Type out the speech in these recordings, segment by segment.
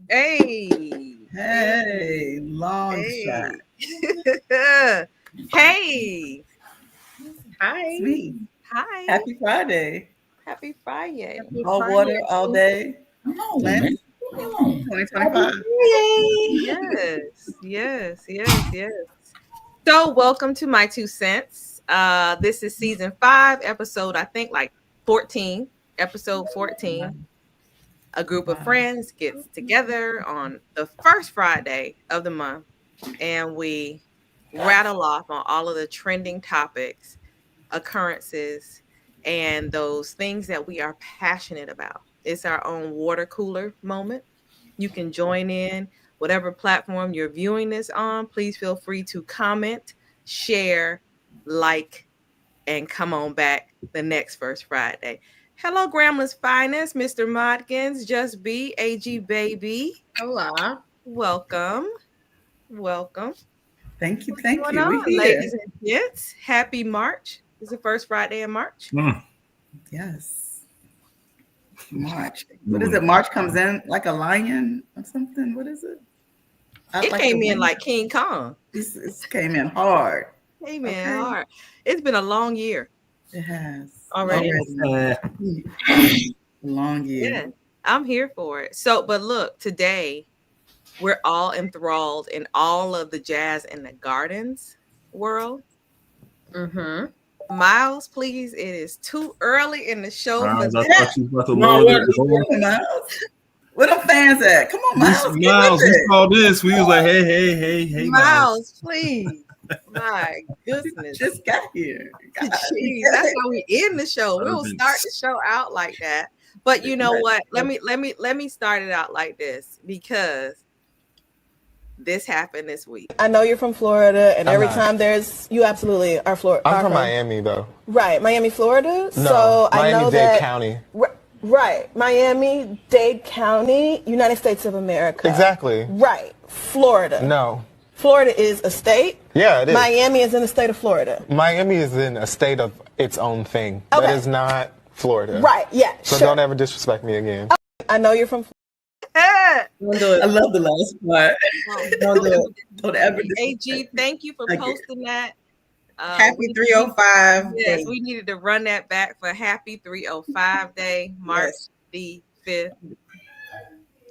Hey. Hey, long shot. Hey. Hey. It's Hi. me. Hi. Happy Friday. Happy Friday. Happy All water, Friday. all day. Come on, man. Lynn, Come on. Happy 2025. Friday. Yes. So welcome to My Two Cents. This is season 5, episode, I think like 14. Episode 14. A group of Wow. friends gets together on the first Friday of the month and we rattle off on all of the trending topics, occurrences, and those things that we are passionate about. It's our own water cooler moment. You can join in whatever platform you're viewing this on. Please feel free to comment, share, like, and come on back the next first Friday. Hello, Grandma's finest, Mr. Modkins, Just Be AG Baby. Hola. Welcome. Thank you. What's Thank going you. We're on, ladies here. and gents? Happy March. It's the first Friday in March. Yes. March. What is it? March comes in like a lion or something. What is it? Out It like the came in wind. like King Kong. This came in hard. Came in Okay. hard. It's been a long year It has. already. A long year. Yeah, I'm here for it. So, but look, today we're all enthralled in all of the jazz in the gardens world. Mm-hmm. Miles, please. It is too early in the show for Miles, I that. thought you was about to No, lower what? the bar. Come on, Miles. Where them fans at? Come on, Miles. Get Miles, with we it. saw this. We was like, hey, Miles. Miles, please. My goodness. Just got here. God. Jeez, that's how we end the show. We'll start the show out like that. But you know what? Let me start it out like this because this happened this week. I know you're from Florida, and I'm every not. time there's you absolutely are Florida. I'm from Miami, though. Right, Miami, Florida. No, So I know Miami-Dade that. County. Right, Miami-Dade County, United States of America. Exactly. Right, Florida. No. Florida is a state. Yeah, it is. Miami is in the state of Florida. Miami is in a state of its own thing. Okay. That is not Florida. Right, yeah, So sure. don't ever disrespect me again. I know you're from. Don't do I it. love the last part. Don't do it. Don't ever. AG, thank you for Okay. posting that. Happy 305. Yes, day. we needed to run that back for Happy 305 Day, March the 5th.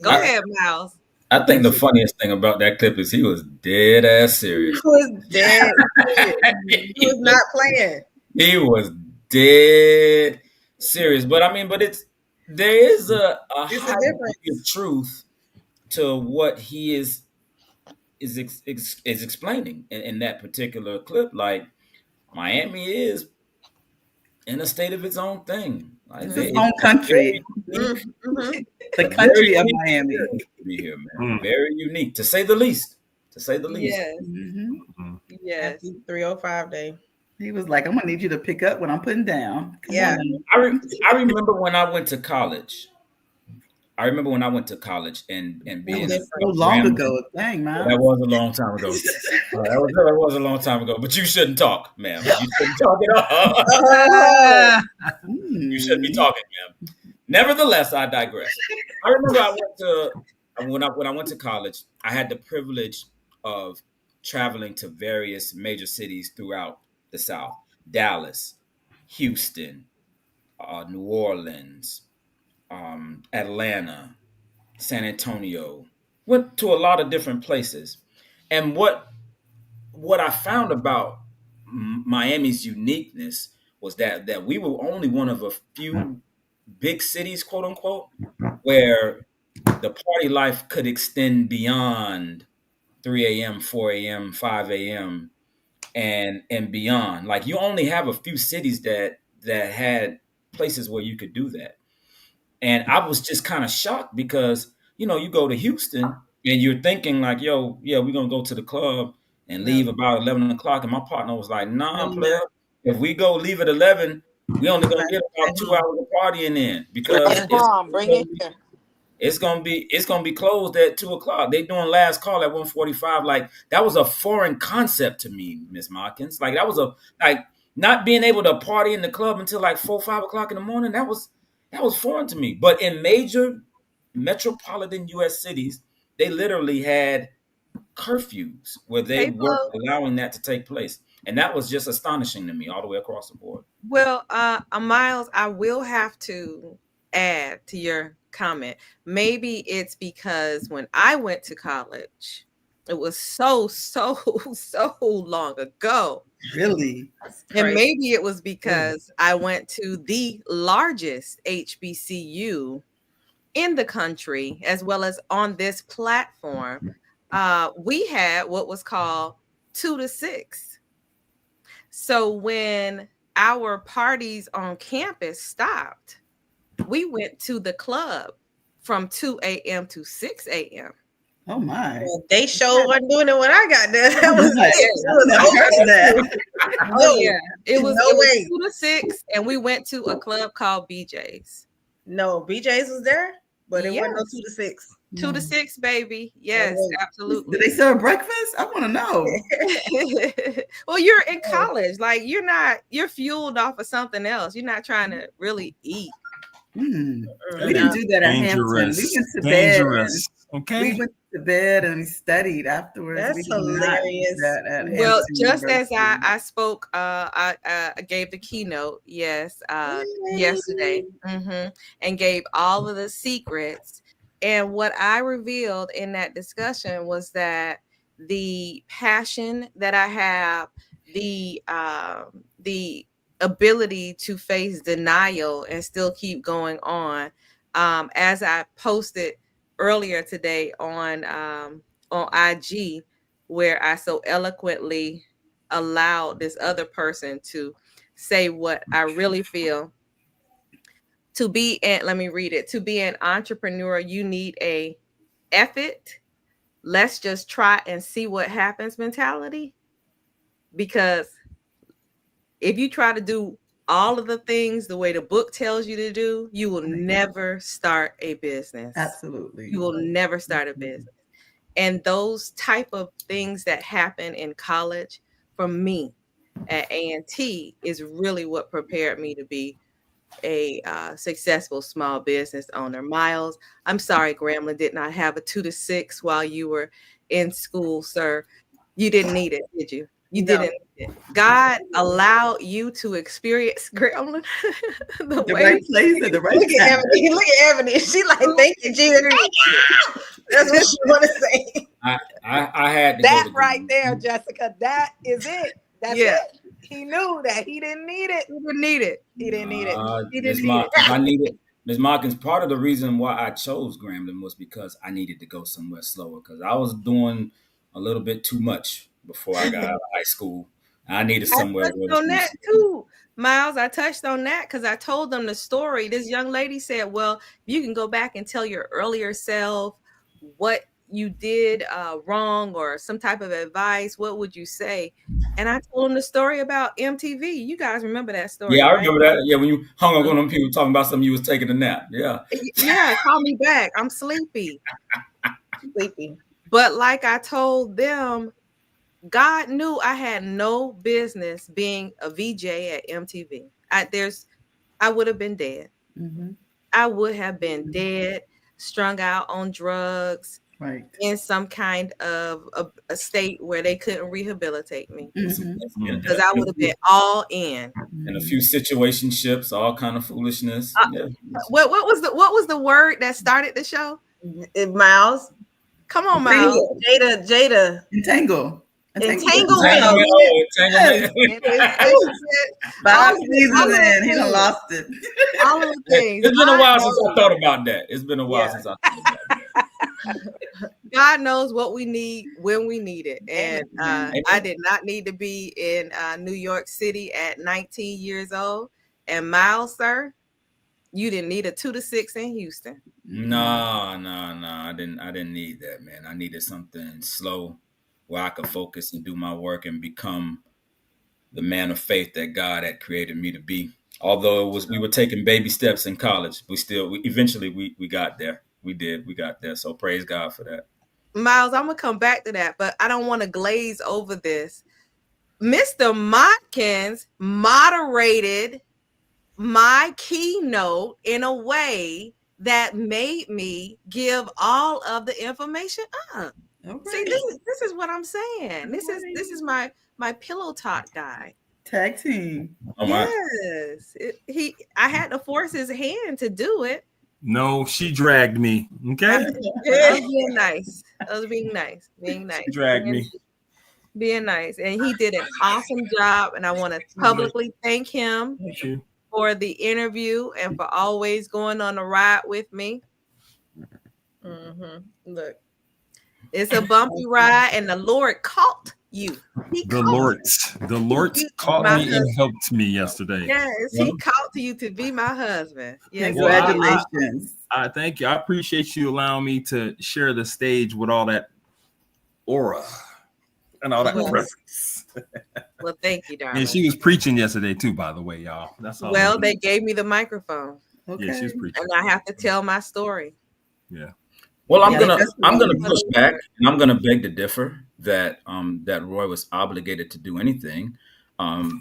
Go ahead, Miles. I think the funniest thing about that clip is he was dead ass serious. Who is dead? Who is not playing? He was dead serious. But I mean, there is a It's a high difference. degree of truth to what he is explaining in that particular clip. Like Miami is in a state of its own thing. Like It's its own country. Mm-hmm. The country of Miami. To be here, man. Very unique, to say the least. To say the least. Yes, Mhm. yes. Happy 305 day. He was like, I'm going to need you to pick up what I'm putting down. Come Yeah. on. I remember when I went to college. And being That was so long ago. Dang, man. That was a long time ago. That was a long time ago. But you shouldn't talk, ma'am. You shouldn't talk at all. You shouldn't be talking, ma'am. Nevertheless, I digress. I remember when I went to college, I had the privilege of traveling to various major cities throughout the South: Dallas, Houston, New Orleans, Atlanta, San Antonio. Went to a lot of different places, and what I found about Miami's uniqueness was that we were only one of a few big cities, quote unquote, where the party life could extend beyond 3 a.m., 4 a.m., 5 a.m., and beyond. Like you only have a few cities that had places where you could do that. And I was just kind of shocked because, you go to Houston and you're thinking like, yo, yeah, we're going to go to the club and leave about 11 o'clock. And my partner was like, nah, player, if we go leave at 11, we only going to get about 2 hours of partying in because it's going to be closed at 2 o'clock. They doing last call at 1:45. Like that was a foreign concept to me, Miss Markins. Like that was not being able to party in the club until like 4, 5 o'clock in the morning. That was foreign to me. But in major metropolitan U.S. cities, they literally had curfews where they Hey, weren't Flo. allowing that to take place. And that was just astonishing to me all the way across the board. Well, Miles, I will have to add to your comment. Maybe it's because when I went to college, it was so, so long ago. Really? And maybe it was because I went to the largest HBCU in the country, as well as on this platform. We had what was called 2 to 6. So when our parties on campus stopped, we went to the club from 2 a.m. to 6 a.m. Oh my! Well, they sure wasn't doing it when I got there. That was that. Oh yeah, it was No way. 2 to 6, and we went to a club called BJ's. No, BJ's was there, but it wasn't no Yes. 2 to 6. 2 to 6, baby. Yes, way. absolutely. Did they serve breakfast? I want to know. Well, you're in college, like you're fueled off of something else. You're not trying to really eat. We didn't do that at Hampton. We went to Dangerous. bed. Okay. We went to bed and we studied afterwards. That's We did not do hilarious. that at Well, Hampton just as University. I spoke, I gave the keynote, yes, yesterday, and gave all of the secrets. And what I revealed in that discussion was that the passion that I have, the ability to face denial and still keep going on, as I posted earlier today on IG, where I so eloquently allowed this other person to say what I really feel. Let me read it. To be an entrepreneur, you need a F it, let's just try and see what happens mentality. Because if you try to do all of the things the way the book tells you to do, you will never start a business. Absolutely. You will never start a business. And those type of things that happen in college for me at A&T is really what prepared me to be a successful small business owner. Miles, I'm sorry, Grambling did not have a 2 to 6 while you were in school, sir. You didn't need it, did you? You didn't need it. God allowed you to experience Grambling the right place at the right time. Look at Ebony. She like, thank you, Jesus. Thank you. That's what she want to say. I had to That go to right there, Jessica. That is it. That's Yeah. it. He knew that he didn't need it. He didn't need it. He didn't need it. He Ms. didn't need it. I needed Ms. Markins. Part of the reason why I chose Grambling was because I needed to go somewhere slower because I was doing a little bit too much before I got out of high school. I needed somewhere. I touched on that too, Miles. I touched on that because I told them the story. This young lady said, "Well, you can go back and tell your earlier self what you did wrong or some type of advice. What would you say?" And I told them the story about MTV. You guys remember that story? Yeah, I right? remember that. Yeah, when you hung up on them people talking about something, you was taking a nap. Yeah. Yeah, call me back. I'm sleepy. But like I told them, God knew I had no business being a VJ at MTV. I would have been dead. I would have been dead, strung out on drugs, right, in some kind of a state where they couldn't rehabilitate me. Because I would have been all in. And a few situationships, all kind of foolishness. What was the word that started the show? Miles. Come on, Miles. Jada. Entanglement. Bob seasons in, he done lost it. All of the things. It's been a while since I thought about that. It's been a while since I thought about that. God knows what we need when we need it. And I did not need to be in New York City at 19 years old. And Miles, sir, you didn't need a 2 to 6 in Houston. No. I didn't need that, man. I needed something slow where I could focus and do my work and become the man of faith that God had created me to be. Although we were taking baby steps in college, we eventually got there. We got there. So praise God for that. Miles, I'm gonna come back to that, but I don't want to glaze over this. Mr. Motkins moderated my keynote in a way that made me give all of the information up. Okay. See, this is what I'm saying. This is my pillow talk guy. Tag team. Oh my. Yes, I had to force his hand to do it. No, she dragged me. Okay, I was being nice. I was being nice. she dragged me. Being nice, and he did an awesome job. And I want to publicly thank him Thank you. for the interview and for always going on the ride with me. Look, it's a bumpy ride, and the Lord caught you. The Lord caught me and helped me yesterday. Yes, he called to you to be my husband. Yes, Congratulations. I thank you. I appreciate you allowing me to share the stage with all that aura and all that presence. Well, thank you, darling. And she was preaching yesterday too, by the way, y'all. That's all. Well, they gave me the microphone. Okay. Yeah, she was preaching. And I have to tell my story. Yeah. Well, I'm gonna push back, and I'm gonna beg to differ that that Roy was obligated to do anything,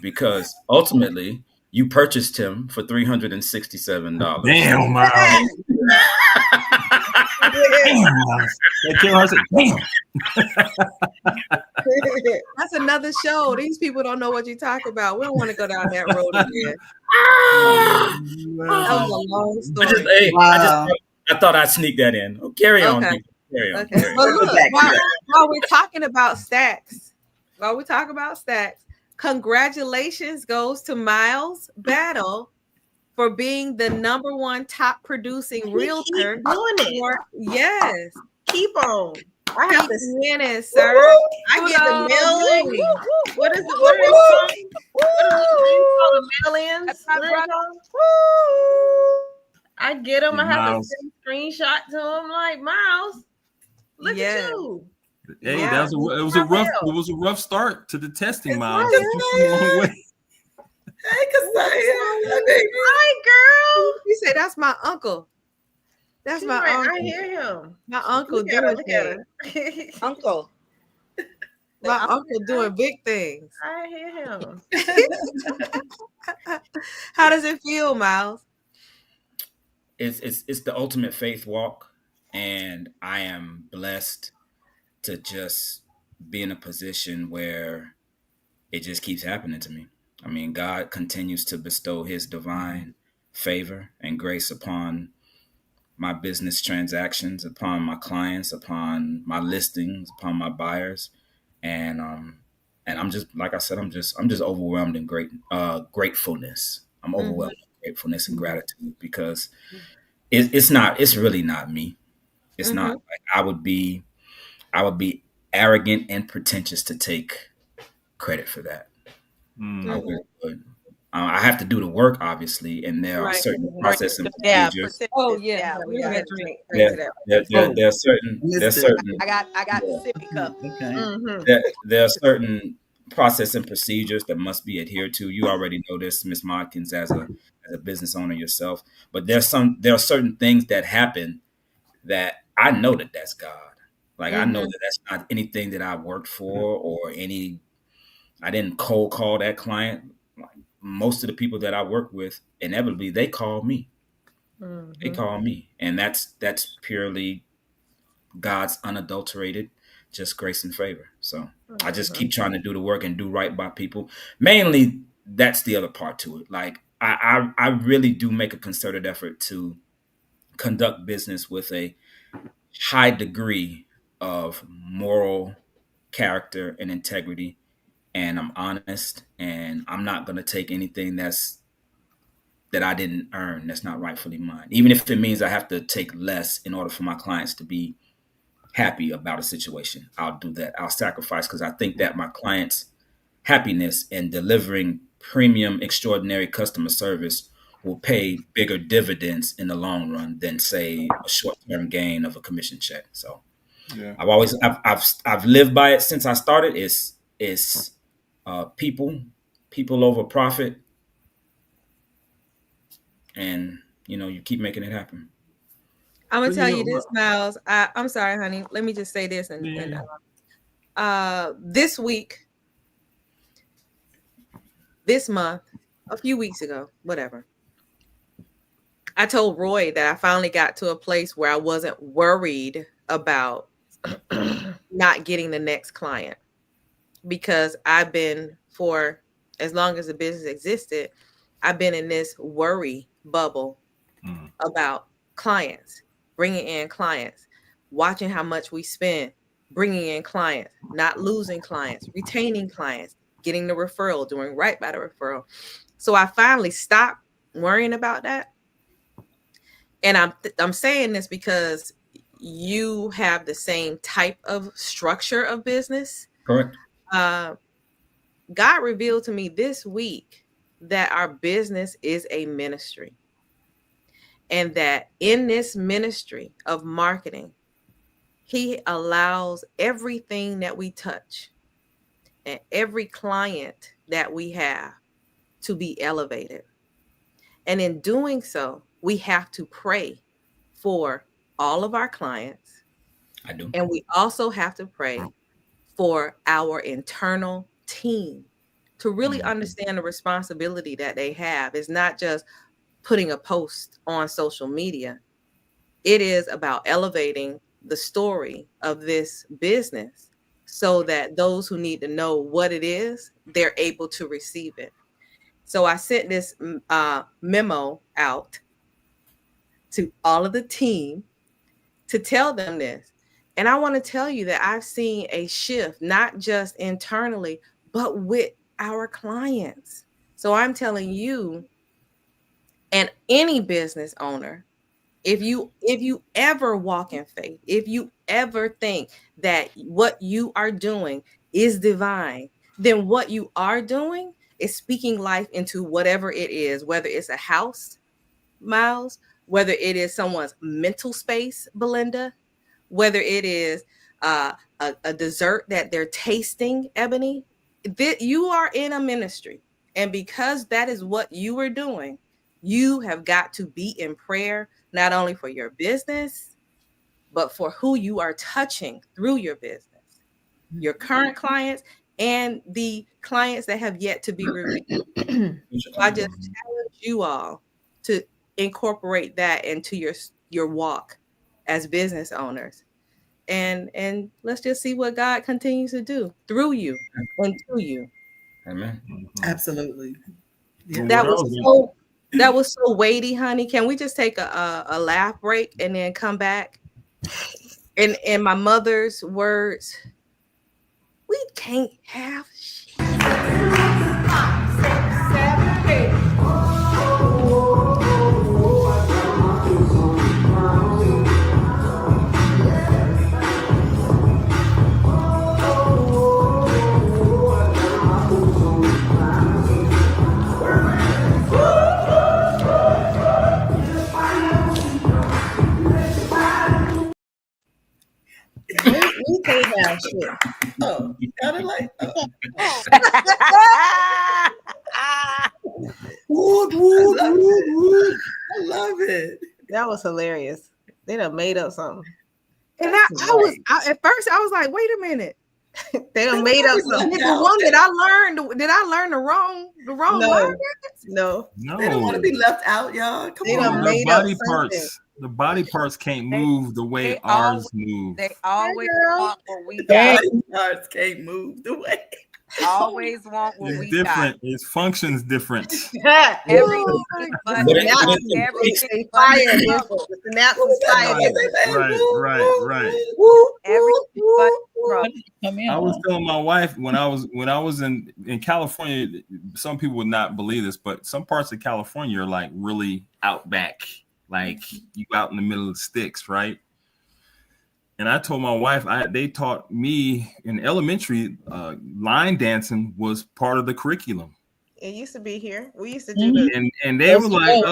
because ultimately you purchased him for $367. Damn, Miles. Damn, Miles. That kid, I said, damn. That's another show. These people don't know what you talk about. We don't want to go down that road again. That was a long story. I thought I'd sneak that in. Oh, carry on. Okay. Carry on. Okay. Well, look, while we're talking about stacks, congratulations goes to Miles Battle for being the #1 top producing realtor. Yes. Keep on. I have to win it, sir. I get the mail-in. What is it? What is it called? The mail-ins? I get them. I have to send a screenshot to him. Like, Miles, look at you. Hey, it was a rough start to the testing, Miles. Hey, Hi, girl. You say that's my uncle. That's my uncle. I hear him. My uncle doing things. Uncle. My uncle doing big things. I hear him. How does it feel, Miles? It's the ultimate faith walk, and I am blessed to just be in a position where it just keeps happening to me. I mean, God continues to bestow his divine favor and grace upon my business transactions, upon my clients, upon my listings, upon my buyers. And I'm just, like I said, I'm just overwhelmed in gratefulness. I'm overwhelmed in gratefulness and gratitude, because it's really not me. It's not. Like, I would be arrogant and pretentious to take credit for that. I really would. I have to do the work, obviously, and there are certain processes and procedures. There are certain. I got the sippy cup. Okay. There are certain process and procedures that must be adhered to. You already know this, Ms. Modkins, as a business owner yourself. But there are certain things that happen that I know that that's God. Like, I know that that's not anything that I worked for or I didn't cold call that client. Like, most of the people that I work with, inevitably, they call me. They call me. And that's purely God's unadulterated, just grace and favor. So I just keep trying to do the work and do right by people. Mainly, that's the other part to it. Like, I really do make a concerted effort to conduct business with a high degree of moral character and integrity. And I'm honest, and I'm not going to take anything that I didn't earn, that's not rightfully mine. Even if it means I have to take less in order for my clients to be happy about a situation, I'll do that. I'll sacrifice, because I think that my clients' happiness and delivering premium, extraordinary customer service will pay bigger dividends in the long run than, say, a short-term gain of a commission check. So I've lived by it since I started. It's people over profit, and you keep making it happen. I'm gonna tell you this, Miles. I'm sorry, honey. Let me just say this, and this week, this month, a few weeks ago, whatever, I told Roy that I finally got to a place where I wasn't worried about not getting the next client, because I've been, for as long as the business existed, I've been in this worry bubble about clients, bringing in clients, watching how much we spend, bringing in clients, not losing clients, retaining clients, getting the referral, doing right by the referral. So I finally stopped worrying about that. And I'm saying this because you have the same type of structure of business. Correct. God revealed to me this week that our business is a ministry, and that in this ministry of marketing, He allows everything that we touch and every client that we have to be elevated. And in doing so, we have to pray for all of our clients. I do. And we also have to pray for our internal team to really understand the responsibility that they have. It's not just putting a post on social media. It is about elevating the story of this business so that those who need to know what it is, they're able to receive it. So I sent this memo out to all of the team to tell them this. And I want to tell you that I've seen a shift, not just internally, but with our clients. So I'm telling you, and any business owner, if you ever walk in faith, if you ever think that what you are doing is divine, then what you are doing is speaking life into whatever it is, whether it's a house, Miles, whether it is someone's mental space, Belinda, whether it is a dessert that they're tasting, Ebony. You are in a ministry, and because that is what you are doing, you have got to be in prayer, not only for your business, but for who you are touching through your business, your current clients and the clients that have yet to be revealed. So I just challenge you all to incorporate that into your walk as business owners. And let's just see what God continues to do through you and to you. Amen. Absolutely. Yeah. That was so weighty, honey. Can we just take a laugh break and then come back? In my mother's words, we can't have shit. 5, 6, 7, 8. We can't have shit. Oh, kind of like. I love it. That was hilarious. They done made up something. And at first I was like, wait a minute. They done made up something. The one that I learn the wrong word? No. They don't want to be left out, y'all. Come They on. done made up The body parts can't move the way ours move. They always want what we The got. body parts can't move the way. Always want what It's we different. Its functions different. Every but But it- everything fire but different. The synapse is fire different. Right. everything but trouble. I was telling my wife when I was in California, some people would not believe this, but some parts of California are like really outback, like you out in the middle of the sticks, right? And I told my wife, they taught me in elementary, line dancing was part of the curriculum. It used to be here. We used to do that. And they were like,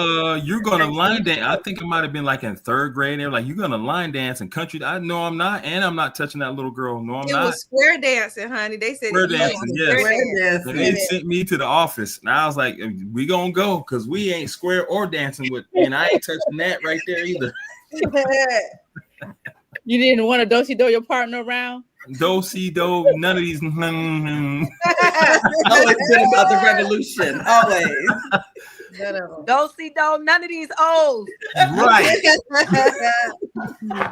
you're gonna line dance. I think it might have been like in 3rd grade. They were like, you're gonna line dance and country. I know I'm not, and I'm not touching that little girl. No, I'm not. It was square dancing, honey. They said Square dancing, yes. Yes. And they sent me to the office, and I was like, we gonna go because we ain't square or dancing with, and I ain't touching that right there either. You didn't want to do your partner around? Do-si-do, none of these. Always been about the revolution. Always. Don't see, don't none of these O's. Right.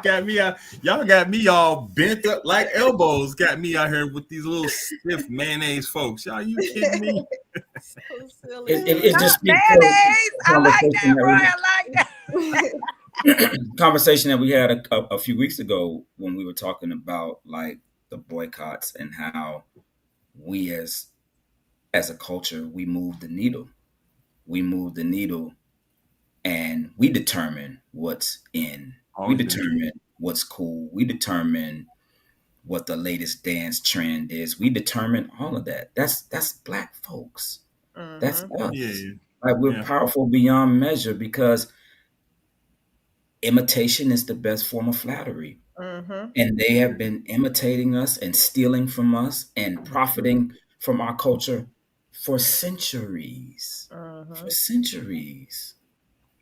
Got me out. Y'all got me all bent up like elbows. Got me out here with these little stiff mayonnaise folks. Y'all, you kidding me? So silly. It just speaks Mayonnaise. to I like conversation that, Roy. I like that. conversation that we had a few weeks ago when we were talking about like the boycotts and how we as a culture we move the needle. We move the needle, and we determine what's in. We determine what's cool. We determine what the latest dance trend is. We determine all of that. That's Black folks. That's us. Yeah. Like we're powerful beyond measure because imitation is the best form of flattery. And they have been imitating us and stealing from us and profiting from our culture for centuries. For centuries.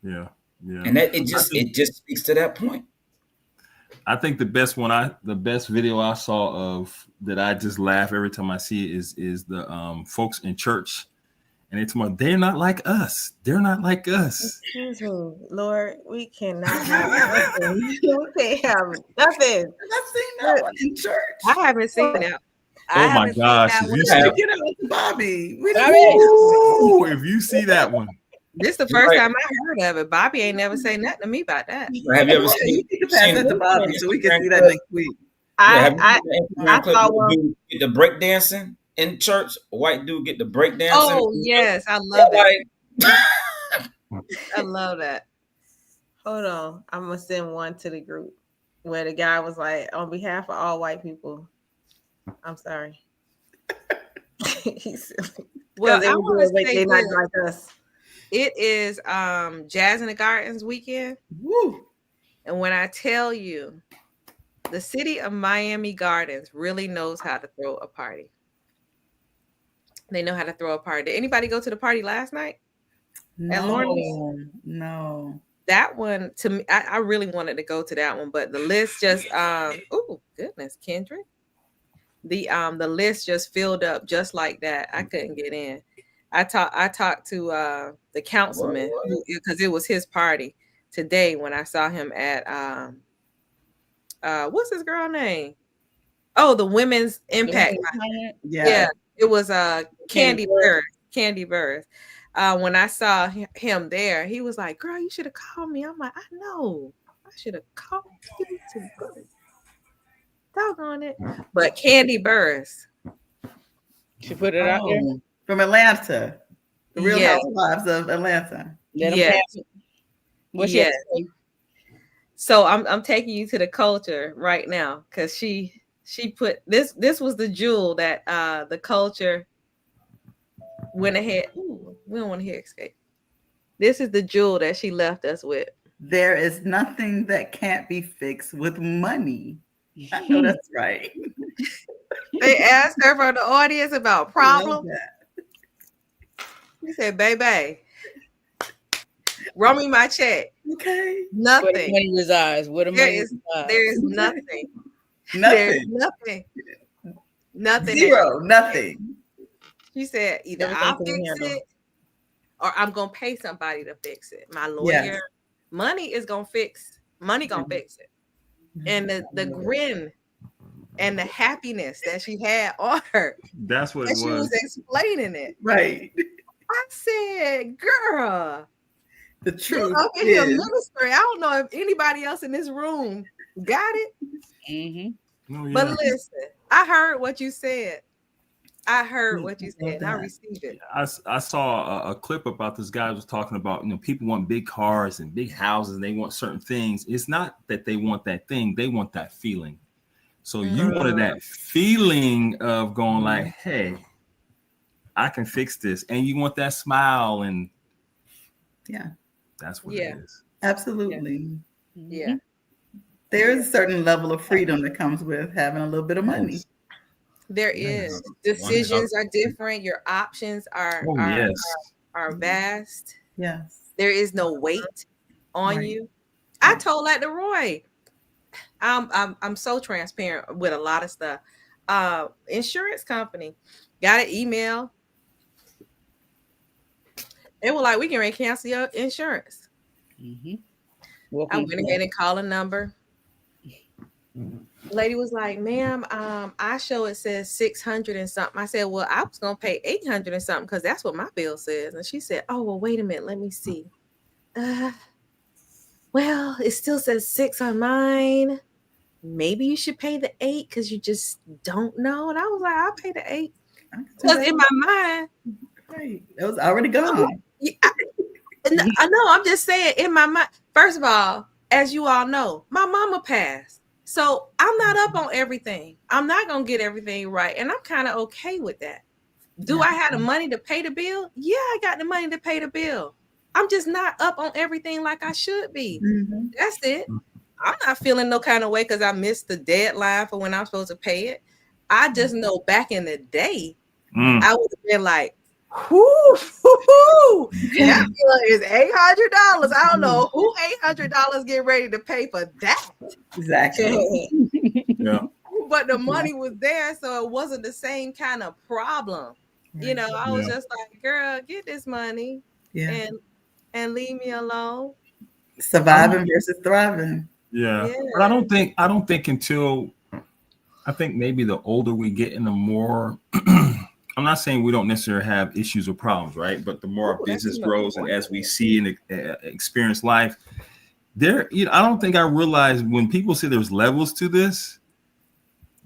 Yeah. And that it just speaks to that point. I think the best video I saw of that I just laugh every time I see it is the folks in church, and it's more they're not like us. They're not like us. Excuse me, Lord, we cannot have nothing. We can't have nothing. I've seen that one in church. I haven't seen that. Oh my gosh! If you see, Get out, Bobby. ooh, if you see that one, this is the first time I heard of it. Bobby ain't never say nothing to me about that. Have you ever seen? You can pass it to Bobby so we can see that next week. I saw one. Get the break dancing in church. A white dude get the break dancing. Oh yes, I love it. I love that. Hold on, I'm gonna send one to the group where the guy was like, "On behalf of all white people, I'm sorry." He's silly. Well, they I want to say they not this. like us. It is Jazz in the Gardens weekend. Woo. And when I tell you, the city of Miami Gardens really knows how to throw a party. They know how to throw a party. Did anybody go to the party last night? At Lawrence? No. That one, to me, I really wanted to go to that one, but the list just oh goodness, Kendrick. The list just filled up just like that. I couldn't get in. I talked to the councilman because it was his party today when I saw him at what's this girl name? Oh, the Women's Impact. Yeah, it was Candy Bird. Candy Bird. When I saw him there, he was like, "Girl, you should have called me." I'm like, "I know, I should have called you too." Doggone it. But Candy Burrs. She put it out there. From Atlanta. The Real Yes. Housewives of Atlanta. Yes. What's Yes. So I'm taking you to the culture right now because she put this was the jewel that the culture went ahead. Ooh, we don't want to hear escape. This is the jewel that she left us with. There is nothing that can't be fixed with money. I know that's right. They asked her from the audience about problems. She said, "Baby, roll me my check." Okay. Nothing. Where the money resides. Where the money resides. There is nothing. Nothing. There's nothing. Nothing. Zero. Nothing. She said, either I'll fix it or I'm gonna pay somebody to fix it. My lawyer, money is gonna fix. Money gonna fix it. And the grin and the happiness that she had on her. That's what it was. She was explaining it. Right. I said, "Girl, the truth up in here ministry. I don't know if anybody else in this room got it." Mm-hmm. Oh, yeah. But listen, I heard what you said. I heard what you said, and I received it. I saw a clip about this guy was talking about, people want big cars and big houses and they want certain things. It's not that they want that thing, they want that feeling. So you wanted that feeling of going like, hey, I can fix this. And you want that smile, and that's what it is. Absolutely. Yeah. There is a certain level of freedom that comes with having a little bit of money. There is. Decisions are different. Your options are vast. Yes. There is no weight on you. I told that to Roy. I'm so transparent with a lot of stuff. Insurance company got an email. They were like, we can ready to cancel your insurance. Mm-hmm. I went ahead and called a number. Lady was like, ma'am, I show it says 600 and something. I said, well, I was gonna pay 800 and something because that's what my bill says. And she said, oh, well, wait a minute, let me see. Well, it still says 6 on mine. Maybe you should pay the 8 because you just don't know. And I was like, I'll pay the 8. Because in my mind, right, it was already gone. I know, I'm just saying in my mind. First of all, as you all know, my mama passed. So I'm not up on everything. I'm not going to get everything right. And I'm kind of okay with that. Do I have the money to pay the bill? Yeah, I got the money to pay the bill. I'm just not up on everything like I should be. Mm-hmm. That's it. I'm not feeling no kind of way because I missed the deadline for when I'm supposed to pay it. I just know back in the day, I would have been like, whoo, that bill is $800. I don't know who $800 get ready to pay for that. Exactly. Yeah. But the money was there, so it wasn't the same kind of problem. Right. You know, I was just like, girl, get this money and leave me alone. Surviving versus thriving. Yeah. But I don't think until I think maybe the older we get and the more I'm not saying we don't necessarily have issues or problems, right? But the more our business grows and as we see and experience life, I don't think I realized when people say there's levels to this,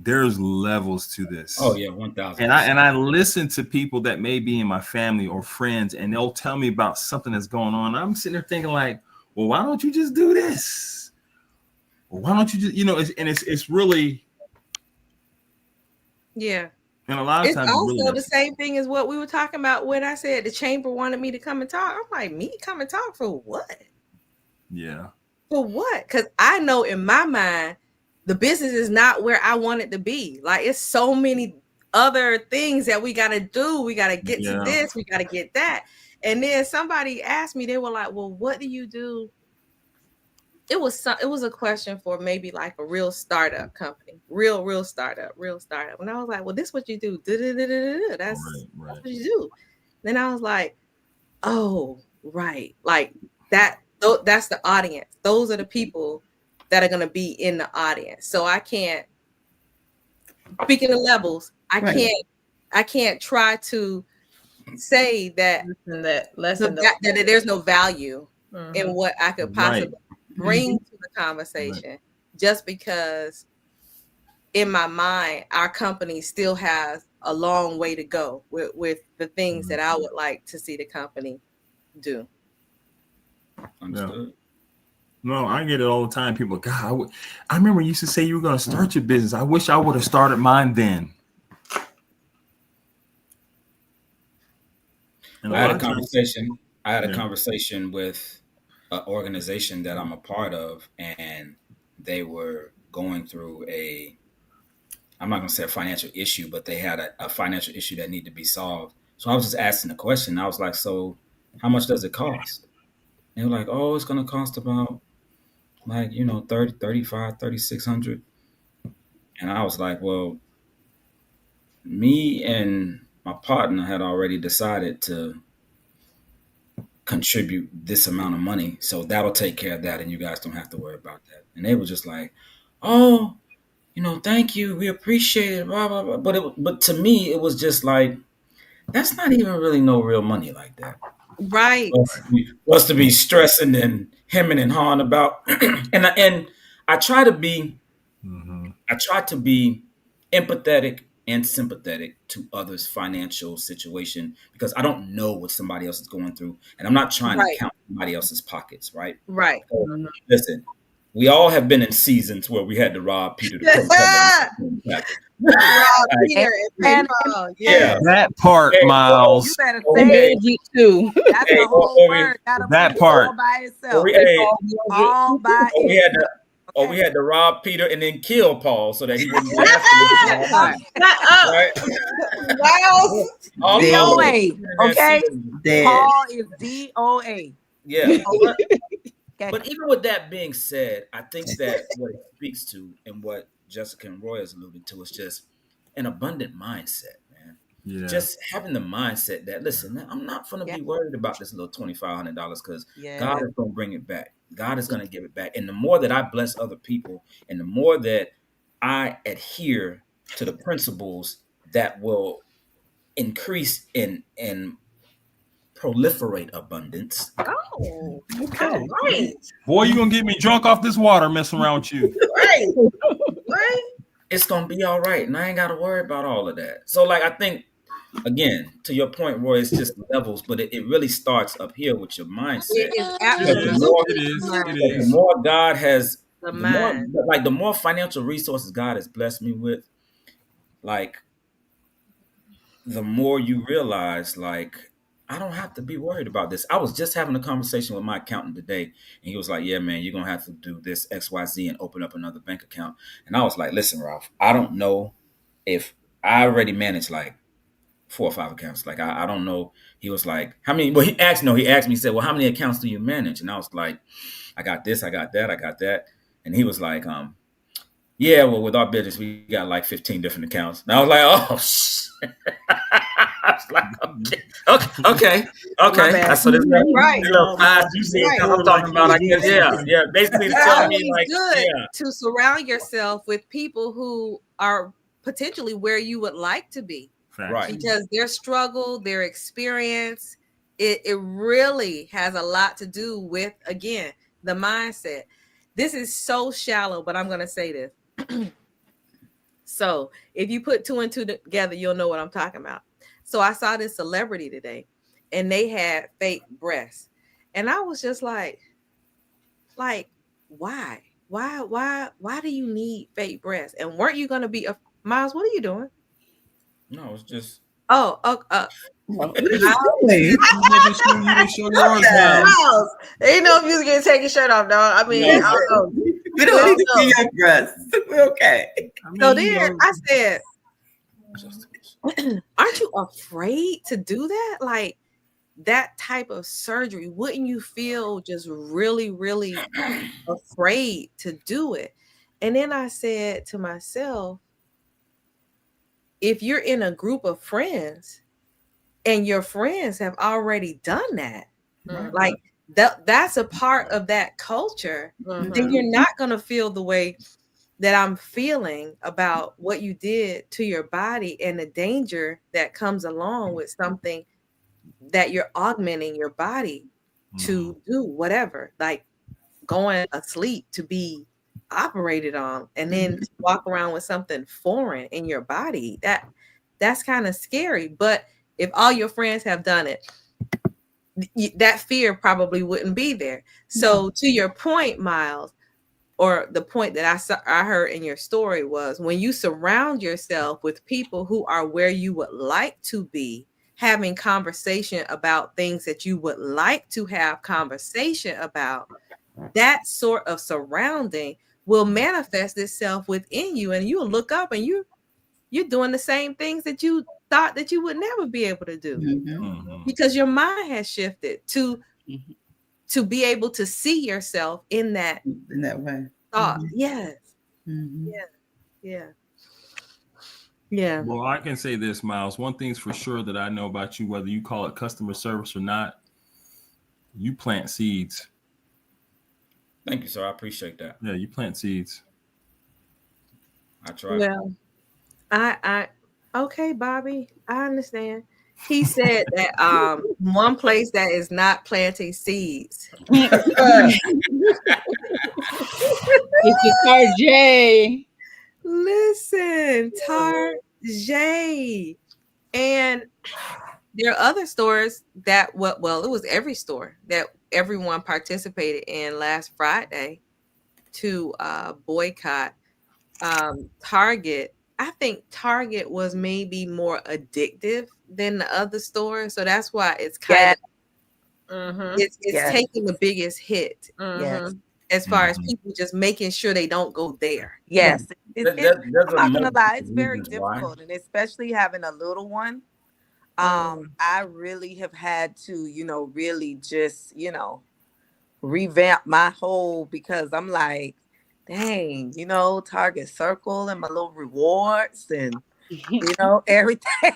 there's levels to this. Oh yeah, 1,000%. And I listen to people that may be in my family or friends, and they'll tell me about something that's going on. I'm sitting there thinking like, well, why don't you just do this? Or why don't you just, it's really. Yeah. And a lot of times it's also the same thing as what we were talking about when I said the chamber wanted me to come and talk. I'm like, me come and talk for what? Yeah. For what? Because I know in my mind, the business is not where I want it to be. Like, it's so many other things that we got to do. We got to get to this. We got to get that. And then somebody asked me, they were like, well, what do you do? It was a question for maybe like a real startup company, real startup. And I was like, well, this is what you do. That's what you do. Then I was like, oh, right. Like that. That's the audience. Those are the people that are going to be in the audience. So I can't, speaking of levels, I can't try to say that there's no value in what I could possibly bring to the conversation just because in my mind, our company still has a long way to go with the things that I would like to see the company do. Understood. No, I get it all the time. People, God, I remember you used to say you were going to start your business. I wish I would have started mine then. I had a conversation with an organization that I'm a part of, and they were going through I'm not going to say a financial issue, but they had a financial issue that needed to be solved. So I was just asking the question. I was like, so how much does it cost? They were like, oh, it's going to cost about like, 30, 35, 3,600. And I was like, well, me and my partner had already decided to contribute this amount of money. So that'll take care of that. And you guys don't have to worry about that. And they were just like, oh, thank you. We appreciate it. Blah, blah, blah. But to me, it was just like, that's not even really no real money like that. Right. For us to be stressing and hemming and hawing about. and I try to be empathetic and sympathetic to others' financial situation because I don't know what somebody else is going through. And I'm not trying to count somebody else's pockets, right? Right. So, listen, we all have been in seasons where we had to rob Peter to cover. That part, Miles. You better say it too. That's the whole word. That part all by itself. All by itself. We had to rob Peter and then kill Paul so that he wouldn't be after Wow. DOA. Okay. Paul is DOA. Yeah. But even with that being said, I think that what it speaks to and what Jessica and Roy is alluding to is just an abundant mindset, man. just having the mindset that, listen, man, I'm not going to be worried about this little $2,500 because God is going to bring it back. God is going to give it back. And the more that I bless other people and the more that I adhere to the principles that will increase and proliferate abundance. Oh, Okay. right. Boy, you gonna get me drunk off this water messing around with you. Right. Right. It's going to be all right. And I ain't got to worry about all of that. So, like, I think, again, to your point, Roy, it's just levels, but it really starts up here with your mindset. It is It absolutely is. The more God has, the the more financial resources God has blessed me with, like, the more you realize, like, I don't have to be worried about this. I was just having a conversation with my accountant today, and he was like, yeah, man, you're going to have to do this XYZ and open up another bank account. And I was like, listen, Ralph, I don't know if I already manage like 4 or 5 accounts. Like, I don't know. He was like, how many? Well, he asked me, he said, well, how many accounts do you manage? And I was like, I got this, I got that, I got that. And he was like, yeah, well, with our business, we got like 15 different accounts. And I was like, oh, shit. I was like, okay. So this little 5 juicy accounts I'm talking about, I guess, yeah. Basically, it's telling me like, good to surround yourself with people who are potentially where you would like to be. Right. Because their struggle, their experience, it really has a lot to do with, again, the mindset. This is so shallow, but I'm going to say this. So if you put 2 and 2 together, you'll know what I'm talking about. So I saw this celebrity today and they had fake breasts. And I was just like, why? Why do you need fake breasts? And weren't you going to be Miles, what are you doing? No, it's just. Oh, What are you doing? You didn't show yours, man. Miles, ain't no if you was getting take your shirt off, dog. I mean, I don't know. We don't need to see your breasts. We're okay. So then I said, aren't you afraid to do that? Like that type of surgery, wouldn't you feel just really, really afraid to do it? And then I said to myself, if you're in a group of friends and your friends have already done that, like that's a part of that culture, then you're not going to feel the way that I'm feeling about what you did to your body and the danger that comes along with something that you're augmenting your body to do whatever, like going asleep to be operated on and then walk around with something foreign in your body. That's kind of scary. But if all your friends have done it, that fear probably wouldn't be there. So to your point, Miles, or the point that I heard in your story was when you surround yourself with people who are where you would like to be, having conversation about things that you would like to have conversation about, that sort of surrounding will manifest itself within you, and you'll look up and you're doing the same things that you thought that you would never be able to do because your mind has shifted to be able to see yourself in that way. thought. Yes. Yeah. Well, I can say this, Miles. One thing's for sure that I know about you, whether you call it customer service or not, you plant seeds. Thank you, sir. I appreciate that. Yeah, you plant seeds. I try. Well, I okay, Bobby, I understand. He said that one place that is not planting seeds. It's the Tarjay. Listen, Tarjay. And there are other stores that it was every store that everyone participated in last Friday to boycott. Target, I think Target was maybe more addictive than the other stores, so that's why it's kind of it's taking the biggest hit. As far as people just making sure they don't go there. Yes, I'm not gonna lie, it's very difficult, and especially having a little one. I really have had to, really just, revamp my whole, because I'm like, dang, Target Circle and my little rewards and You know, everything.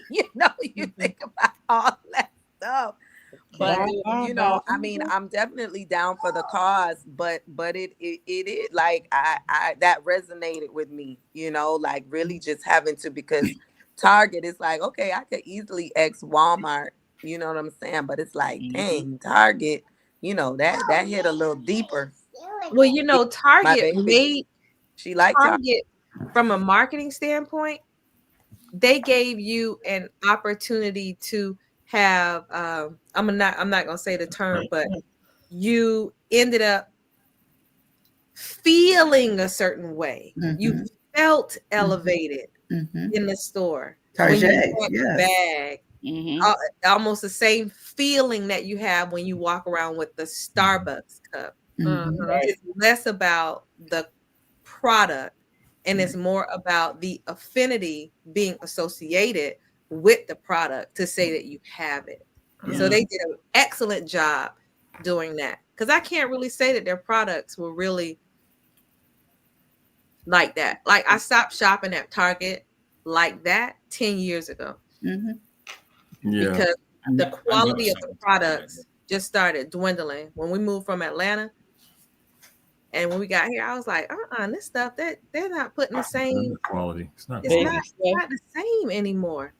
You know, you think about all that stuff. But you know, I mean, I'm definitely down for the cause, but it is like I that resonated with me, you know, like really just having to, because Target is like, okay, I could easily ex Walmart, you know what I'm saying? But it's like, dang, Target, you know, that hit a little deeper. Well, you know, My Target baby, made she liked Target. Target from a marketing standpoint. They gave you an opportunity to have. I'm not gonna say the term, but you ended up feeling a certain way. You felt elevated in the store when you Target, bought the yes. bag. Almost the same feeling that you have when you walk around with the Starbucks cup. It's less about the product and it's more about the affinity being associated with the product to say that you have it. So they did an excellent job doing that, because I can't really say that their products were really like that. Like, I stopped shopping at Target like that 10 years ago because the quality of the products just started dwindling. When we moved from Atlanta and when we got here, I was like, this stuff, that they're not putting the same quality. It's not the same anymore.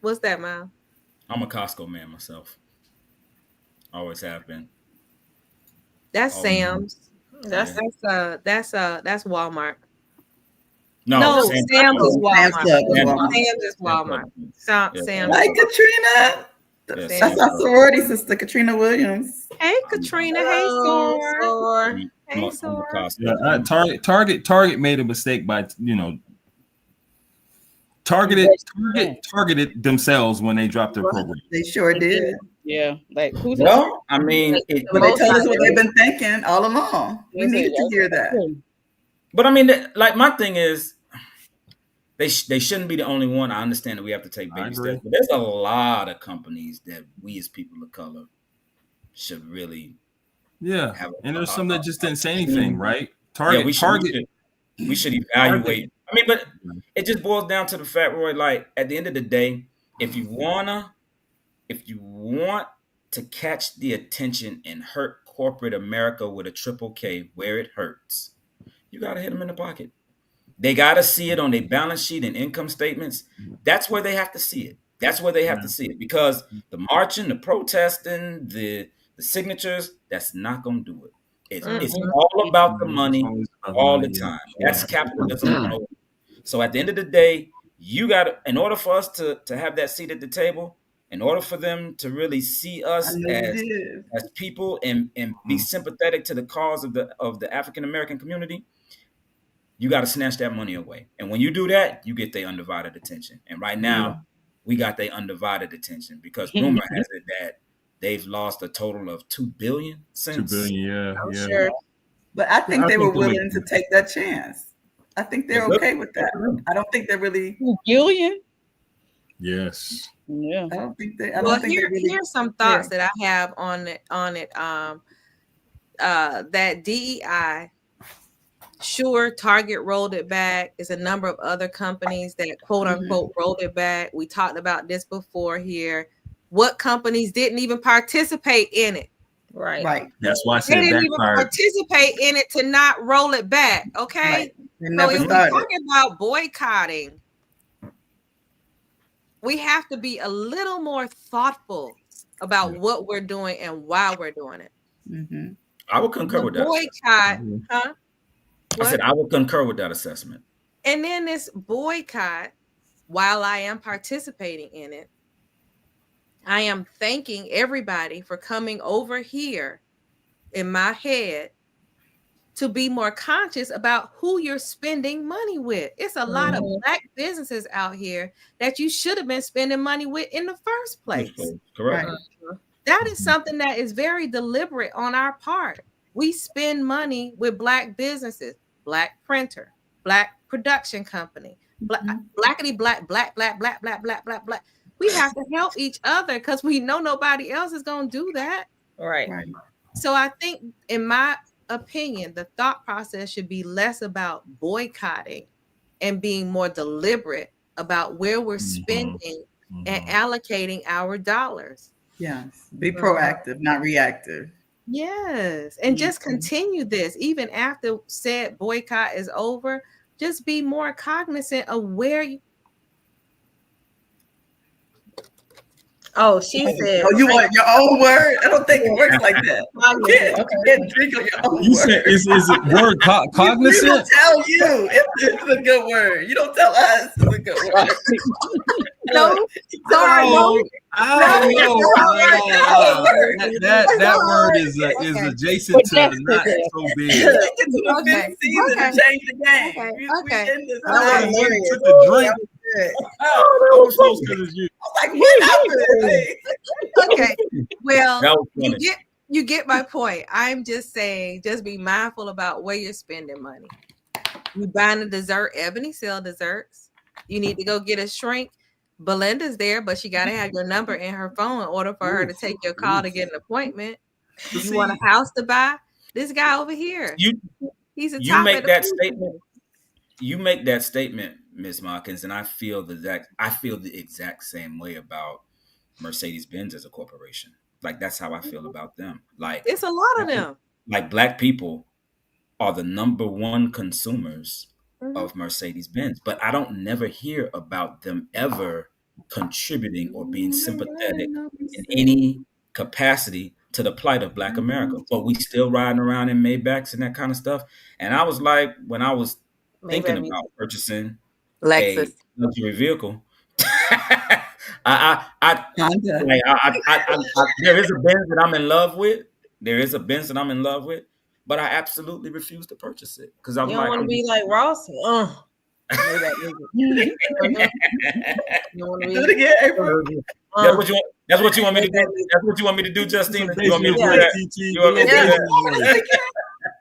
What's that, Miles? I'm a Costco man myself. Always have been. That's Sam's. That's Walmart. No, Sam's is Walmart. Sam's is Walmart. Sam's. Like Katrina. That's our sorority sister, Katrina Williams. Hey, Katrina. Hey, Sor. Hey, Sor. Yeah, Target made a mistake by, targeted themselves when they dropped their program. They sure did. Yeah, like who's? Well, I mean, but they told us what they've been thinking all along. We needed to hear that. But I mean, like, my thing is, they shouldn't be the only one. I understand that we have to take baby steps, but there's a lot of companies that we as people of color should really, and there's some that just didn't say anything, right? Target, we should evaluate. I mean, but it just boils down to the fact, Roy. Like, at the end of the day, if you want to catch the attention and hurt corporate America with a triple K where it hurts, you got to hit them in the pocket. They got to see it on their balance sheet and income statements. That's where they have to see it. That's where they have to see it, because the marching, the protesting, the signatures, that's not going to do it. It's all about the money all the time. That's capitalism. So at the end of the day, you got to, in order for us to have that seat at the table, in order for them to really see us as people and be sympathetic to the cause of the African American community, you got to snatch that money away. And when you do that, you get their undivided attention. And right now, we got their undivided attention, because rumor has it that they've lost a total of $2 billion since. $2 billion, yeah. Sure. But I think they were willing to take that chance. I think they're okay with that. I don't think they're really $2 billion. Yes. Yeah. I don't think they. Here's some thoughts that I have on it. That DEI. Sure, Target rolled it back. There's a number of other companies that quote unquote rolled it back. We talked about this before here. What companies didn't even participate in it? Right. That's why I said they didn't even participate in it to not roll it back. Okay. So if we're talking about boycotting, we have to be a little more thoughtful about what we're doing and why we're doing it. I would concur with that. Boycott, huh? I said I would concur with that assessment. And then this boycott, while I am participating in it, I am thanking everybody for coming over here in my head to be more conscious about who you're spending money with. It's a lot of Black businesses out here that you should have been spending money with in the first place. Correct. That is something that is very deliberate on our part. We spend money with Black businesses, Black printer, Black production company, blackity black. We have to help each other because we know nobody else is going to do that. Right. So I think, in my opinion, the thought process should be less about boycotting and being more deliberate about where we're spending and allocating our dollars. Yes. Be proactive, not reactive. Yes. And just continue this even after said boycott is over. Just be more cognizant of where you. Oh, she said. Oh, you want your own word? I don't think it works like that. You can't drink on your own You word. said is it word We cognizant? don't tell you if it's a good word. You don't tell us it's a good word. No, sorry, no. I don't know. That word is adjacent to not so big. Get to the fifth season and change the game. Okay. I really took the drink. I was close because it's you. Like, what happened? Okay. Well, That was funny. you get my point. I'm just saying, just be mindful about where you're spending money. You buying a dessert, Ebony sell desserts. You need to go get a shrink. Belinda's there, but she got to have your number in her phone in order for her to take your call to get an appointment. You want a house to buy? This guy over here. He's a top make that statement. You make that statement, Ms. Mawkins, and I feel the exact same way about Mercedes-Benz as a corporation. Like that's how I feel about them. Like it's a lot of them. Like Black people are the number one consumers of Mercedes-Benz, but I don't never hear about them ever contributing or being sympathetic in any capacity to the plight of Black America. But we still riding around in Maybachs and that kind of stuff. And I was like, when I was thinking about purchasing Lexus a luxury vehicle, there is a Benz that I'm in love with. But I absolutely refuse to purchase it because I'm you don't want to be like Ross. Do it again, April. That's what you want me to do. That's what you want me to do, Justine. You want me to do that?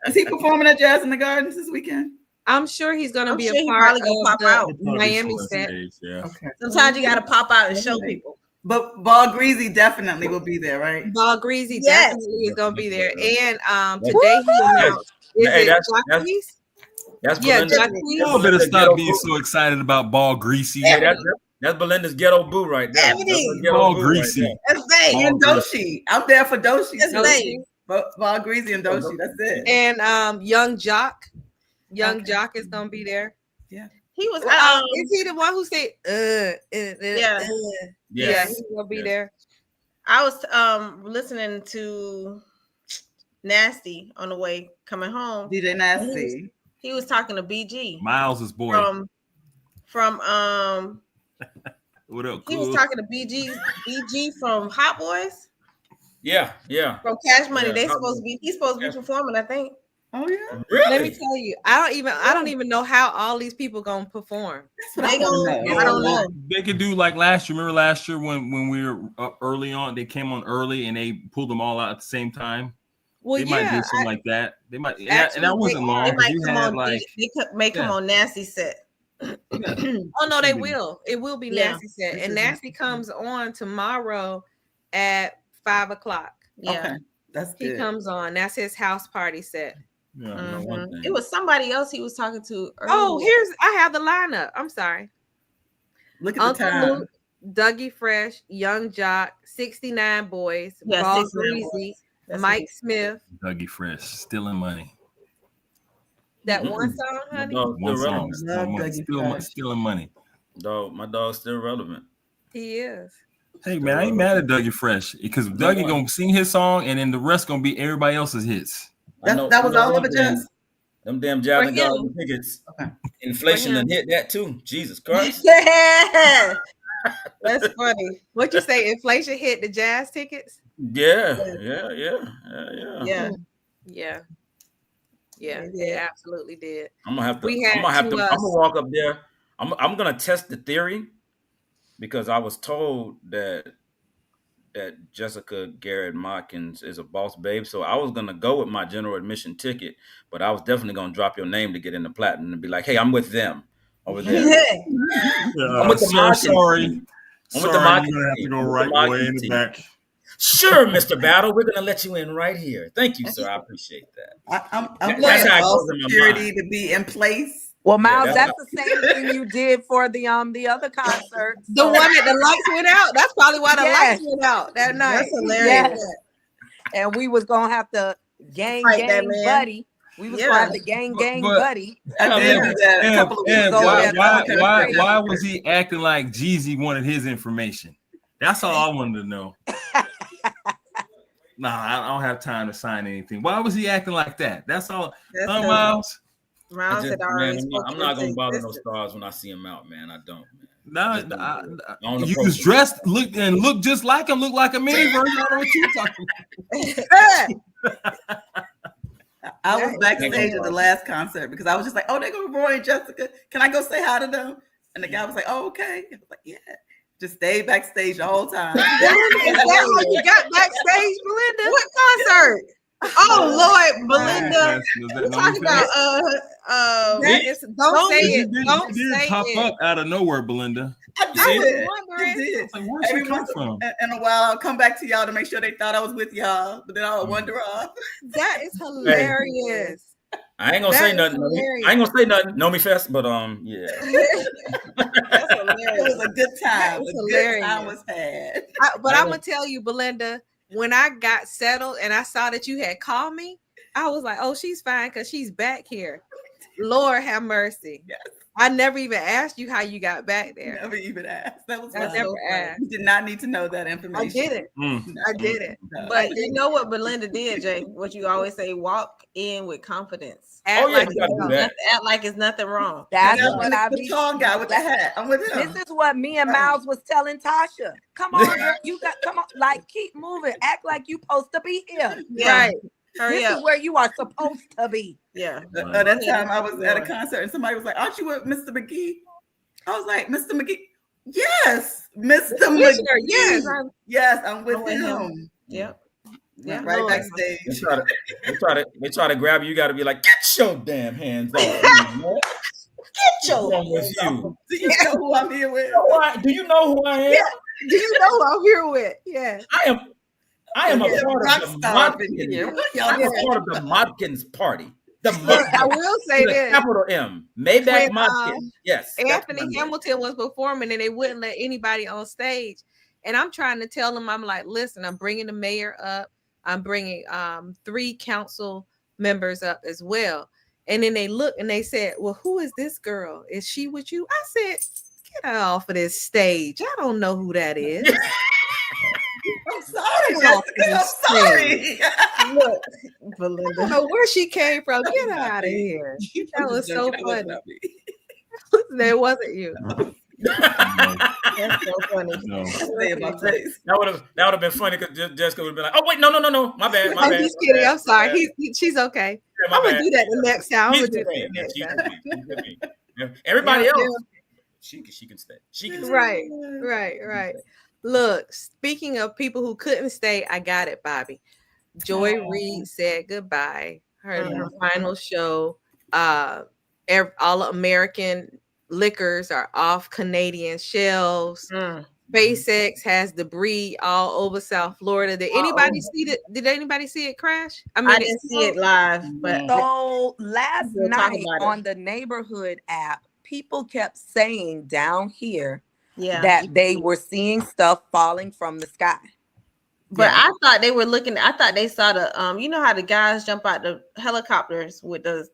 Is he performing at Jazz in the Gardens this weekend? I'm sure he's going to be a he part probably gonna of pop out. Miami set. Okay. Sometimes you got to pop out and show people. But Ball Greasy definitely will be there, right? Ball Greasy definitely is going to be there. And today he announced, That's Jacquees. Y'all better stop being so excited about Ball Greasy. Yeah, that's Belinda's ghetto boo right there. Ball Greasy. That's Bay and Doshi. I'm there for Doshi. That's Bay. Ball Greasy and Doshi. That's it. And Young Jock. Young Jock is going to be there. Yeah. He was. Is he the one who said, Yeah, he's going to be there. I was listening to Nasty on the way coming home. DJ Nasty. He was talking to BG. Miles' boy. From what up? He was talking to BG from Hot Boys. Yeah. From Cash Money. He's supposed to be performing, I think. Oh yeah. Really? Let me tell you, I don't even know how all these people gonna perform. I don't know. They could do like last year. Remember last year when we were up early on, they came on early and they pulled them all out at the same time. Well, they might do something like that. They might, and that wasn't long. They might you come had on. like They may come on Nasty set. Oh no, they will. It will be Nasty set, and Nasty comes on tomorrow at 5:00. Yeah, okay. That's good. He comes on. That's his house party set. yeah, It was somebody else he was talking to. Oh, I have the lineup. I'm sorry. Look at Uncle the time. Luke, Dougie Fresh, Young Jock, 69 Boys, Yeah, Ball 69 Greasy, Boys. Mike Smith. Dougie Fresh stealing money. That one song, honey. One song, Dougie stealing money. Dog, my dog's still relevant. He is. Hey man, I ain't mad at Dougie Fresh because Dougie gonna sing his song and then the rest gonna be everybody else's hits. That was all of it, Jess. Them damn Jazz and Garden tickets. Okay. Inflation done hit that too. Jesus Christ. That's funny. What you say? Inflation hit the jazz tickets? Yeah. It absolutely did. I'm gonna walk up there. I'm gonna test the theory because I was told that Jessica Garrett Mawkins is a boss babe. So I was gonna go with my general admission ticket, but I was definitely gonna drop your name to get in the platinum and be like, hey, I'm with them over there. I'm with the sorry. I'm Sorry, with the Mawkins you're gonna have to go team. right way in the back. Sure, Mr. Battle, we're gonna let you in right here. Thank you, sir. I appreciate that. I'm That's how it all goes in my security mind. to be in place Well, Miles, Yeah, that's the same thing you did for the other concert. The one that the lights went out. That's probably why the Yes. lights went out that night. That's hilarious. And we was gonna have to gang buddy. We was gonna have to gang buddy. I did do that a couple of weeks ago. Why was he acting like Jeezy wanted his information? That's all I wanted to know. Nah, I don't have time to sign anything. Why was he acting like that? That's all. Miles. Miles had already I'm not gonna bother no stars when I see him out, man. I don't, man. No, you was dressed, looked just like him, looked like a mini version. I don't know what you talking about. I was backstage at the last concert because I was just like, oh, they go Roy and Jessica. Can I go say hi to them? And the guy was like, oh, okay. I was like, yeah. Just stayed backstage the whole time. Is that how you got backstage, Belinda? What concert? Oh Lord, Belinda. You talking about don't say it. Don't say it. Pop up out of nowhere, Belinda. I did. Like, where'd she come from? In a while, I'll come back to y'all to make sure they thought I was with y'all, but then I'll wander off. That is hilarious. I ain't gonna say nothing. I ain't gonna say nothing. Know me fest, but yeah. That's hilarious. It was a good time. That was hilarious. Good time was had. But I'm gonna tell you, Belinda, when I got settled and I saw that you had called me, I was like, oh, she's fine because she's back here. Lord have mercy. Yes. I never even asked you how you got back there. Never even asked. That was I never asked. You did not need to know that information. I didn't. I didn't. No. But you know what Belinda did, Jay? What you always say: walk in with confidence. Act like it's nothing wrong. That's what I be. The tall guy with the hat. I'm with him. This is what me and Miles was telling Tasha. Come on, girl, come on. Like, keep moving. Act like you supposed to be here. Yeah. Right. This is where you are supposed to be. Yeah. That time I was at a concert and somebody was like, aren't you with Mr. McGee? I was like, Mr. McGee? Yes, Mr. McGee. Yes, I'm with him. Yep. Yeah, right backstage. They try to grab you. You got to be like, get your damn hands off me, Get your hands with you. Do you know who I'm here with? Do you know who I am? Yeah. Do you know who I'm here with? Yeah. I am a part of the Modkins party. I will say this. Capital M. Maybach Modkins. Yes. Anthony Hamilton was performing and they wouldn't let anybody on stage. And I'm trying to tell them, I'm like, listen, I'm bringing the mayor up. I'm bringing 3 council members up as well. And then they look and they said, well, who is this girl? Is she with you? I said, get her off of this stage. I don't know who that is. I'm sorry, Jessica. I'm sorry. Look, Belinda. I don't know where she came from. Get her out of here. That was so funny. That wasn't you. That's so funny. No. That would have been funny because Jessica would have been like, "Oh wait, no, my bad, my I'm bad." just kidding. I'm sorry. She's okay. Yeah, I'm gonna do that the next time. I'm gonna do that the next time. Everybody else, she can stay. She can stay. Right. Look, speaking of people who couldn't stay, I got it, Bobby. Joy Reid said goodbye. Her final show. All American liquors are off Canadian shelves. SpaceX has debris all over South Florida. Did anybody see it? Did anybody see it crash? I mean, I didn't see it live, but so last night on the neighborhood app, people kept saying down here that they were seeing stuff falling from the sky. But I thought they were looking. I thought they saw the you know how the guys jump out the helicopters with the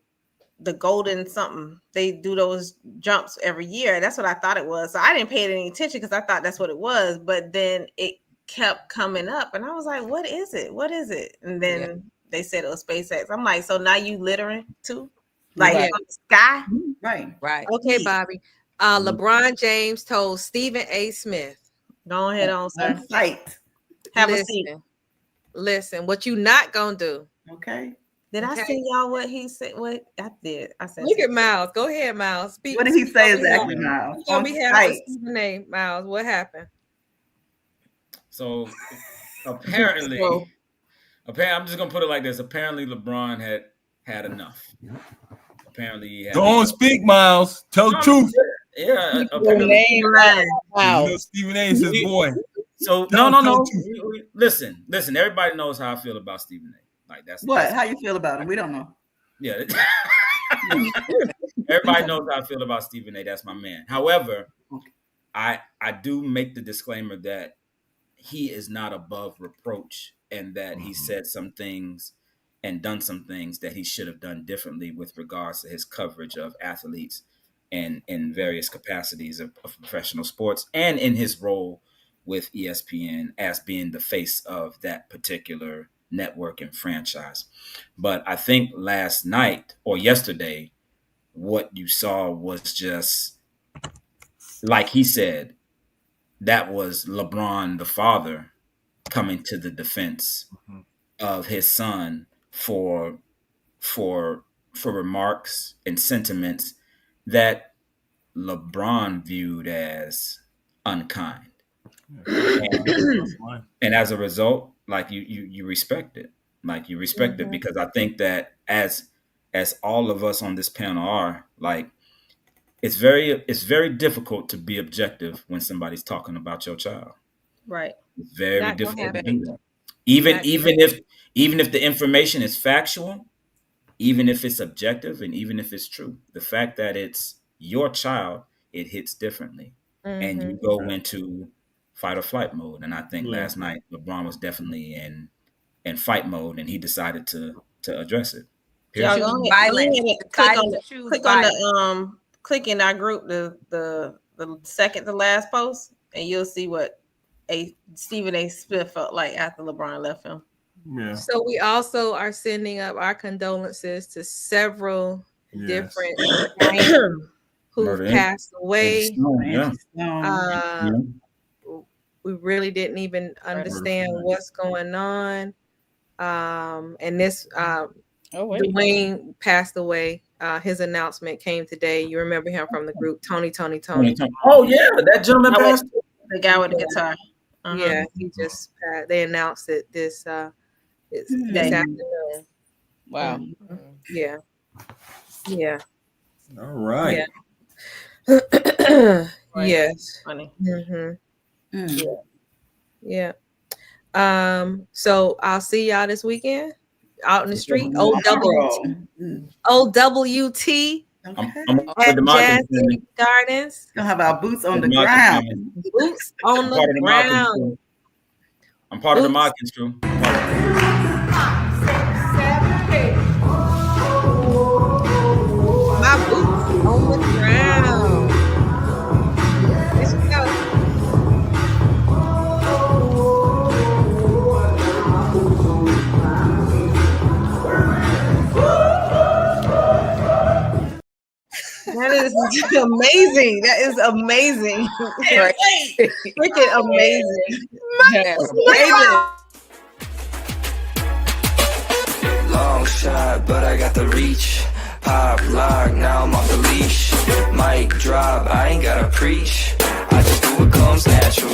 golden something. They do those jumps every year. That's what I thought it was. So I didn't pay any attention because I thought that's what it was. But then it kept coming up, and I was like, "What is it? What is it?" And then they said it was SpaceX. I'm like, "So now you littering too, like on the sky?" Right. Okay, Bobby. LeBron James told Stephen A. Smith, "Go ahead on, sir. Fight. Have a seat. Listen, what you not gonna do?" Okay. Did I send y'all what he said? What I did? I said. Look at Miles. Go ahead, Miles. Speak. What did he say exactly, Miles? We have Stephen A. Miles. What happened? So apparently, I'm just gonna put it like this. Apparently, LeBron had enough. Apparently, he had don't speak, Miles. Tell the truth. Yeah, wow. Stephen A. is his boy. So no. Listen. Everybody knows how I feel about Stephen A. Like that's what? How you feel about him? We don't know. Yeah. Everybody knows how I feel about Stephen A. That's my man. However, I do make the disclaimer that he is not above reproach, and that he said some things and done some things that he should have done differently with regards to his coverage of athletes and in various capacities of professional sports, and in his role with ESPN as being the face of that particular network and franchise. But I think last night or yesterday, what you saw was just, like he said, that was LeBron, the father, coming to the defense of his son for remarks and sentiments that LeBron viewed as unkind. And as a result, like you respect it. Like you respect it, because I think that as all of us on this panel are, like, it's very difficult to be objective when somebody's talking about your child. Right. It's very difficult to do that. Even if the information is factual, even if it's objective, and even if it's true, the fact that it's your child, it hits differently. And you go into fight or flight mode. And I think last night LeBron was definitely in fight mode, and he decided to address it. Y'all go ahead. Click in our group the second to last post, and you'll see what Stephen A. Smith felt like after LeBron left him. Yeah. So we also are sending up our condolences to several different who passed away. We really didn't even understand what's going on. And this Dwayne passed away. His announcement came today. You remember him from the group Tony. Oh yeah, that gentleman passed. The guy with the guitar. Yeah, he just they announced it this afternoon. Wow. Yeah. All right. Yeah. Yes. Funny. Yeah. So I'll see y'all this weekend out in the street. OWT at Jazz Gardens. Gonna have our boots on the ground. Boots on the ground. I'm part of the Mockin's crew. My boots on the ground. Let's go. That is amazing. That is amazing. Freaking amazing. Long shot, but I got the reach. Pop lock, now I'm off the leash. Mic drop, I ain't gotta preach. I just do what comes natural.